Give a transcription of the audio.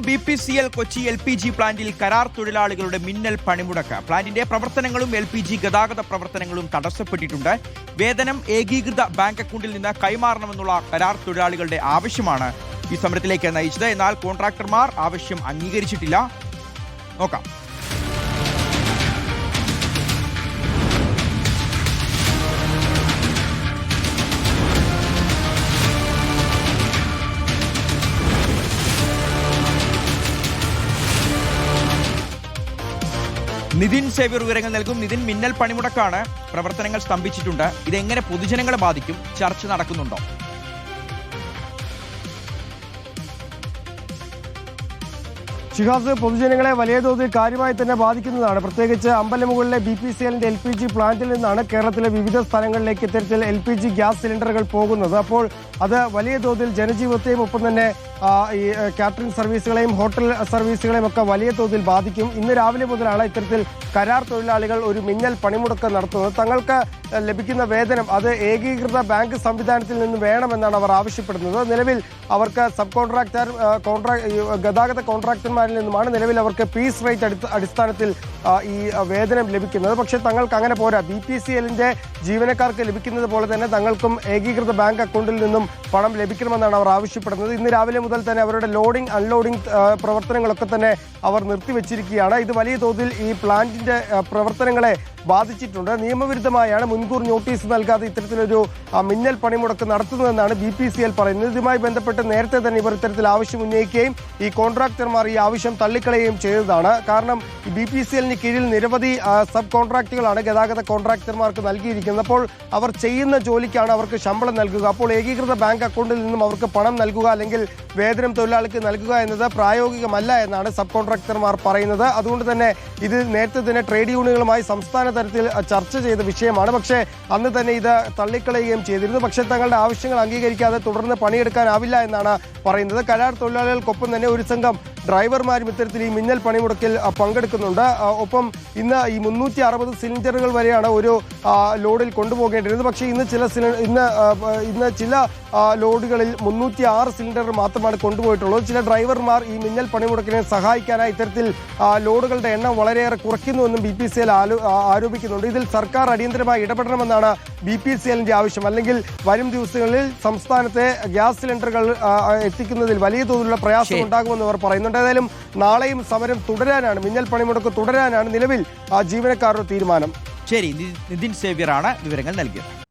BPCL Kochi LPG പ്ലാന്റിൽ കരാർ തൊഴിലാളികളുടെ മിന്നൽ പണിമുടക്ക്. പ്ലാന്റിന്റെ പ്രവർത്തനങ്ങളും LPG ഗതാഗത പ്രവർത്തനങ്ങളും തടസ്സപ്പെട്ടിട്ടുണ്ട്. വേതനം ഏകീകൃത ബാങ്ക് അക്കൗണ്ടിൽ നിന്ന് കൈമാറണമെന്നുള്ള കരാർ തൊഴിലാളികളുടെ ആവശ്യമാണ് ഈ സമരത്തിലേക്ക് നയിച്ചത്. എന്നാൽ കോൺട്രാക്ടർമാർ ആവശ്യം അംഗീകരിച്ചിട്ടില്ല. നോക്കാം. നിതിൻ സേവ്യർ വിവരങ്ങൾ നൽകും. നിതിൻ, മിന്നൽ പണിമുടക്കാണ്, പ്രവർത്തനങ്ങൾ സ്തംഭിച്ചിട്ടുണ്ട്. ഇതെങ്ങനെ പൊതുജനങ്ങളെ ബാധിക്കും? ചർച്ച നടക്കുന്നുണ്ടോ? ഷിഹാസ്, പൊതുജനങ്ങളെ വലിയ തോതിൽ കാര്യമായി തന്നെ ബാധിക്കുന്നതാണ്. പ്രത്യേകിച്ച് അമ്പലമുകളിലെ BPCLന്റെ LPG പ്ലാന്റിൽ നിന്നാണ് കേരളത്തിലെ വിവിധ സ്ഥലങ്ങളിലേക്ക് ഇത്തരത്തിൽ LPG ഗ്യാസ് സിലിണ്ടറുകൾ പോകുന്നത്. അപ്പോൾ അത് വലിയ തോതിൽ ജനജീവിതത്തെയും ഒപ്പം തന്നെ ഈ കാറ്ററിംഗ് സർവീസുകളെയും ഹോട്ടൽ സർവീസുകളെയും ഒക്കെ വലിയ തോതിൽ ബാധിക്കും. ഇന്ന് രാവിലെ മുതലാണ് ഇത്തരത്തിൽ കരാർ തൊഴിലാളികൾ ഒരു മിന്നൽ പണിമുടക്ക് നടത്തുന്നത്. തങ്ങൾക്ക് ലഭിക്കുന്ന വേതനം അത് ഏകീകൃത ബാങ്ക് സംവിധാനത്തിൽ നിന്ന് വേണമെന്നാണ് അവർ ആവശ്യപ്പെടുന്നത്. നിലവിൽ അവർക്ക് സബ് കോൺട്രാക്ടർ ഗതാഗത കോൺട്രാക്ടർമാരിൽ നിന്നുമാണ് നിലവിൽ അവർക്ക് പീസ് റേറ്റ് അടിസ്ഥാനത്തിൽ ഈ വേതനം ലഭിക്കുന്നത്. പക്ഷേ തങ്ങൾക്ക് അങ്ങനെ പോരാ. BPCLന്റെ ജീവനക്കാർക്ക് ലഭിക്കുന്നത് പോലെ തന്നെ തങ്ങൾക്കും ഏകീകൃത ബാങ്ക് അക്കൗണ്ടിൽ നിന്നും പണം ലഭിക്കണമെന്നാണ് അവർ ആവശ്യപ്പെടുന്നത്. ഇന്ന് രാവിലെ മുതൽ തന്നെ അവരുടെ ലോഡിംഗ് അൺലോഡിംഗ് പ്രവർത്തനങ്ങളൊക്കെ തന്നെ അവർ നിർത്തിവെച്ചിരിക്കുകയാണ്. ഇത് വലിയ തോതിൽ ഈ പ്ലാന്റിന്റെ പ്രവർത്തനങ്ങളെ ബാധിച്ചിട്ടുണ്ട്. നിയമവിരുദ്ധമായാണ് മുൻകൂർ നോട്ടീസ് നൽകാതെ ഇത്തരത്തിലൊരു മിന്നൽ പണിമുടക്ക് നടത്തുന്നതെന്നാണ് BPCL പറയുന്നത്. ഇതുമായി ബന്ധപ്പെട്ട് നേരത്തെ തന്നെ ഇവർ ഇത്തരത്തിൽ ആവശ്യം ഉന്നയിക്കുകയും ഈ കോൺട്രാക്ടർമാർ ഈ ആവശ്യം തള്ളിക്കളയുകയും ചെയ്തതാണ്. കാരണം ഈ BPCLന് കീഴിൽ നിരവധി സബ് കോൺട്രാക്റ്റുകളാണ് ഗതാഗത കോൺട്രാക്ടർമാർക്ക് നൽകിയിരിക്കുന്നത്. അപ്പോൾ അവർ ചെയ്യുന്ന ജോലിക്കാണ് അവർക്ക് ശമ്പളം നൽകുക. അപ്പോൾ ഏകീകൃത ബാങ്ക് അക്കൗണ്ടിൽ നിന്നും അവർക്ക് പണം നൽകുക അല്ലെങ്കിൽ വേതനം തൊഴിലാളിക്ക് നൽകുക എന്നത് പ്രായോഗികമല്ല എന്നാണ് സബ് കോൺട്രാക്ടർമാർ പറയുന്നത്. അതുകൊണ്ട് തന്നെ ഇത് നേരത്തെ തന്നെ ട്രേഡ് യൂണിയനുകളുമായി സംസ്ഥാന തലത്തിൽ ചർച്ച ചെയ്ത വിഷയമാണ്. പക്ഷേ അന്ന് തന്നെ ഇത് തള്ളിക്കളയുകയും ചെയ്തിരുന്നു. പക്ഷേ തങ്ങളുടെ ആവശ്യങ്ങൾ അംഗീകരിക്കാതെ തുടർന്ന് പണിയെടുക്കാനാവില്ല എന്നാണ് പറയുന്നത്. കരാർ തൊഴിലാളികൾക്കൊപ്പം തന്നെ ഒരു സംഘം ഡ്രൈവർമാരും ഇത്തരത്തിൽ ഈ മിന്നൽ പണിമുടക്കിൽ പങ്കെടുക്കുന്നുണ്ട്. ഒപ്പം ഇന്ന് ഈ 360 സിലിണ്ടറുകൾ വരെയാണ് ഒരു ലോഡിൽ കൊണ്ടുപോകേണ്ടിരുന്നത്. പക്ഷേ ഇന്ന് ചില ലോഡുകളിൽ 306 സിലിണ്ടർ മാത്രമാണ് കൊണ്ടുപോയിട്ടുള്ളത്. ചില ഡ്രൈവർമാർ ഈ മിന്നൽ പണിമുടക്കിനെ സഹായിക്കാനായി ഇത്തരത്തിൽ ലോഡുകളുടെ എണ്ണം വളരെയേറെ കുറയ്ക്കുന്നുവെന്നും BPCL ആരോപിക്കുന്നുണ്ട്. ഇതിൽ സർക്കാർ അടിയന്തരമായി ഇടപെടണമെന്നാണ് BPCLന്റെ ആവശ്യം. അല്ലെങ്കിൽ വരും ദിവസങ്ങളിൽ സംസ്ഥാനത്തെ ഗ്യാസ് സിലിണ്ടറുകൾ എത്തിക്കുന്നതിൽ വലിയ തോതിലുള്ള പ്രയാസം ഉണ്ടാകുമെന്ന് അവർ പറയുന്നുണ്ട്. ഏതായാലും നാളെയും സമരം തുടരാനാണ്, മിന്നൽ പണിമുടക്ക് തുടരാനാണ് നിലവിൽ ജീവനക്കാരുടെ തീരുമാനം. ശരി, നിതിൻ സേവ്യറാണ് വിവരങ്ങൾ നൽകിയത്.